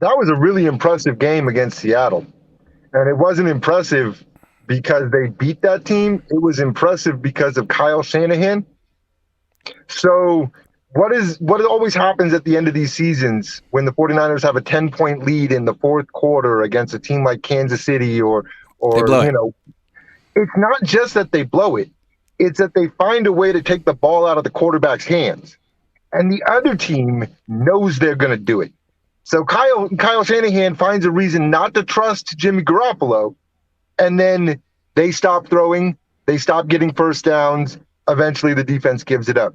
That was a really impressive game against Seattle. And it wasn't impressive because they beat that team. It was impressive because of Kyle Shanahan. So what always happens at the end of these seasons when the 49ers have a 10-point lead in the fourth quarter against a team like Kansas City or it's not just that they blow it. It's that they find a way to take the ball out of the quarterback's hands. And the other team knows they're going to do it. So Kyle Shanahan finds a reason not to trust Jimmy Garoppolo, and then they stop throwing, they stop getting first downs. Eventually, the defense gives it up.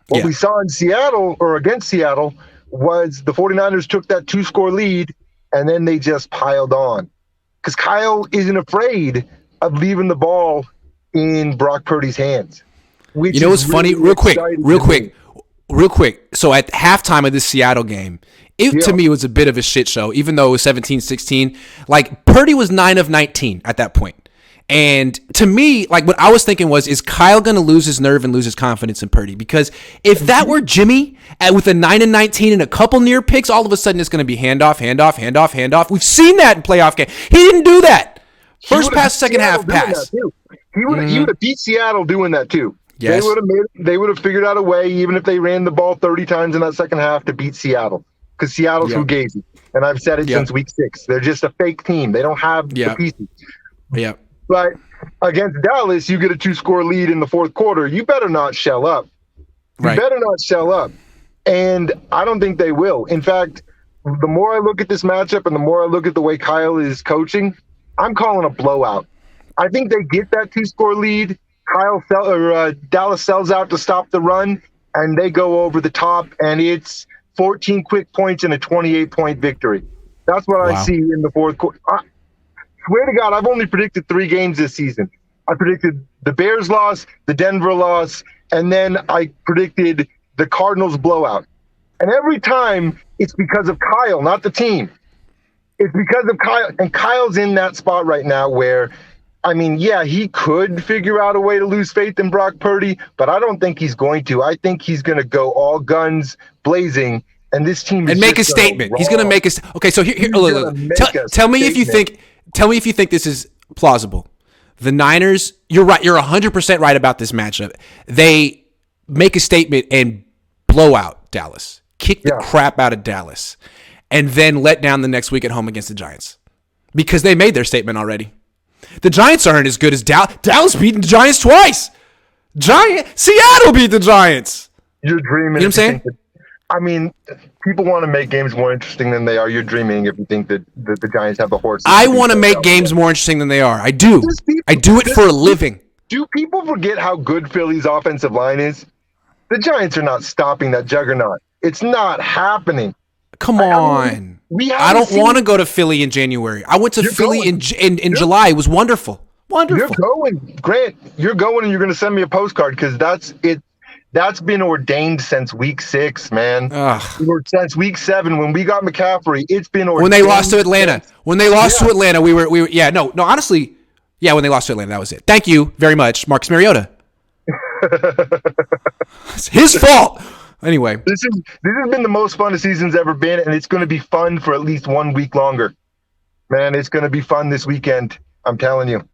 What we saw in Seattle, or against Seattle, was the 49ers took that 2-score lead, and then they just piled on. Because Kyle isn't afraid of leaving the ball in Brock Purdy's hands. You know what's funny? Real quick. So at halftime of this Seattle game, to me, it was a bit of a shit show, even though it was 17-16. Like, Purdy was 9 of 19 at that point. And to me, like, what I was thinking was, is Kyle going to lose his nerve and lose his confidence in Purdy? Because if that were Jimmy with a 9 of 19 and a couple near picks, all of a sudden it's going to be handoff. We've seen that in playoff game. He didn't do that. First pass, second half pass. He would have beat Seattle doing that too. Yes. They would have figured out a way, even if they ran the ball 30 times in that second half, to beat Seattle. Because Seattle's Fugazi. And I've said it since week 6. They're just a fake team. They don't have the pieces. Yeah. But against Dallas, you get a 2-score lead in the fourth quarter. You better not shell up. And I don't think they will. In fact, the more I look at this matchup and the more I look at the way Kyle is coaching, I'm calling a blowout. I think they get that 2-score lead. Dallas sells out to stop the run, and they go over the top, and it's 14 quick points and a 28-point victory. That's what I see in the fourth quarter. I swear to God, I've only predicted 3 games this season. I predicted the Bears loss, the Denver loss, and then I predicted the Cardinals blowout. And every time, it's because of Kyle, not the team. It's because of Kyle. And Kyle's in that spot right now where, I mean, he could figure out a way to lose faith in Brock Purdy, but I don't think he's going to. I think he's going to go all guns blazing, and this team is make a statement. He's going to make a okay. So here look. Tell me if you think this is plausible. The Niners, you're right. You're 100% right about this matchup. They make a statement and blow out Dallas, kick the crap out of Dallas, and then let down the next week at home against the Giants because they made their statement already. The Giants aren't as good as Dallas. Dallas beat the Giants twice. Seattle beat the Giants. You're dreaming. You know what I'm saying? I mean, people want to make games more interesting than they are. You're dreaming if you think that the Giants have the horse. I want to make games more interesting than they are. I do. I do it for a living. Do people forget how good Philly's offensive line is? The Giants are not stopping that juggernaut. It's not happening. Come on. I don't want to go to Philly in January. I went to Philly in July. It was wonderful. Wonderful. You're going, Grant. You're going, and you're going to send me a postcard because that's it. That's been ordained since week 6, man. Since week 7 when we got McCaffrey, it's been ordained. When they lost to Atlanta. To Atlanta, we were honestly, when they lost to Atlanta, that was it. Thank you very much, Marcus Mariota. It's his fault. Anyway, this has been the most fun the season's ever been, and it's going to be fun for at least 1 week longer. Man, it's going to be fun this weekend. I'm telling you.